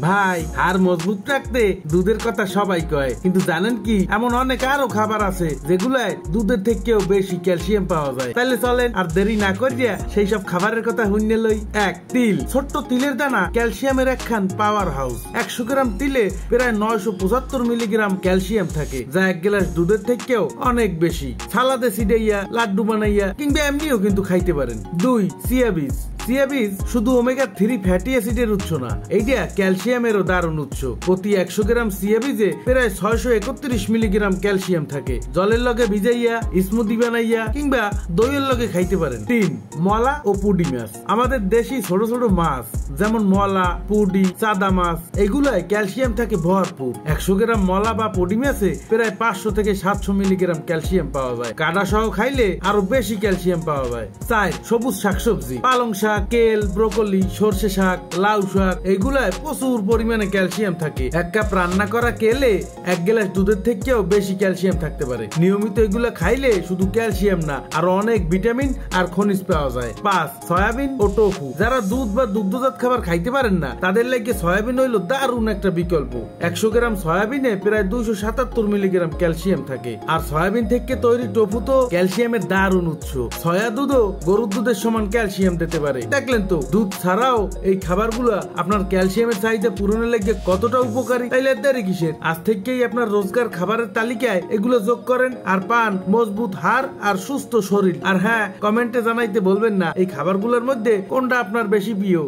ভাই হাড় মজবুত রাখতে দুধের কথা সবাই কয়, কিন্তু জানেন কি এমন অনেক আরো খাবার আছে যেগুলায় দুধের থেকেও বেশি ক্যালসিয়াম পাওয়া যায়। তাহলে চলেন আর দেরি না করিয়া সেই সব খাবারের কথা হুইনে লই। এক, তিল। ছোট্ট তিলের দানা ক্যালসিয়ামের একখান পাওয়ার হাউস। 100 গ্রাম তিলে প্রায় 975 মিলিগ্রাম ক্যালসিয়াম থাকে, যা 1 গ্লাস দুধের থেকেও অনেক বেশি। সালাদে ছিটাইয়া, লাড্ডু বানাইয়া কিংবা এমনিও কিন্তু খাইতে পারেন। 2, চিয়া বীজ। চিয়া বীজ শুধু ওমেগা 3 ফ্যাটি অ্যাসিডের উৎস না, এইটা ক্যালসিয়ামেরও দারুণ উৎস। প্রতি 100 গ্রাম চিয়া বীজে প্রায় 631 মিলিগ্রাম ক্যালসিয়াম থাকে। জলের লগে ভিজাইয়া, স্মুদি বানাইয়া কিংবা দইয়ের লগে খাইতে পারেন। 3, মলা ও পুডি মাছ। আমাদের দেশি ছোট ছোট মাছ যেমন মলা, পুডি, চাদা মাছ, এগুলায় ক্যালসিয়াম থাকে ভরপুর। 100 গ্রাম মলা বা পুডি মাছে প্রায় 500 থেকে 700 মিলিগ্রাম ক্যালসিয়াম পাওয়া যায়। কাঁটা সহ খাইলে আরো বেশি ক্যালসিয়াম পাওয়া যায়। 4, সবুজ শাকসবজি। পালং শাক, কেল, ব্রোকলি, সর্ষে শাক, লাউ শাক, এগুলায় প্রচুর পরিমাণে ক্যালসিয়াম থাকে। 1 কাপ রান্না করা কেলে 1 গ্লাস দুধের থেকেও বেশি ক্যালসিয়াম থাকতে পারে। নিয়মিত এগুলা খাইলে শুধু ক্যালসিয়াম না, আরো অনেক ভিটামিন আর খনিজ পাওয়া যায়। 5, সয়াবিন ও টোফু। যারা দুধ বা দুগ্ধজাত খাবার খাইতে পারেন না, তাদের লাগে সয়াবিন হইল দারুণ একটা বিকল্প। 100 গ্রাম সয়াবিনে প্রায় 277 মিলিগ্রাম ক্যালসিয়াম থাকে। আর সয়াবিন থেকে তৈরি টোফু তো ক্যালসিয়ামের দারুণ উৎস। সয়া দুধও গরুর দুধের সমান ক্যালসিয়াম দিতে পারে। দেখলেন তো, দুধ ছাড়াও এই খাবারগুলো আপনার ক্যালসিয়ামের চাহিদা পূরণের লাগে কতটা উপকারী। তাইলে দেরি কিসের? আজ থেকেই আপনার রোজকার খাবারের তালিকায় এগুলো যোগ করেন আর পান মজবুত হাড় আর সুস্থ শরীর। আর হ্যাঁ, কমেন্টে জানাইতে বলবেন না এই খাবারগুলোর মধ্যে কোনটা আপনার বেশি প্রিয়।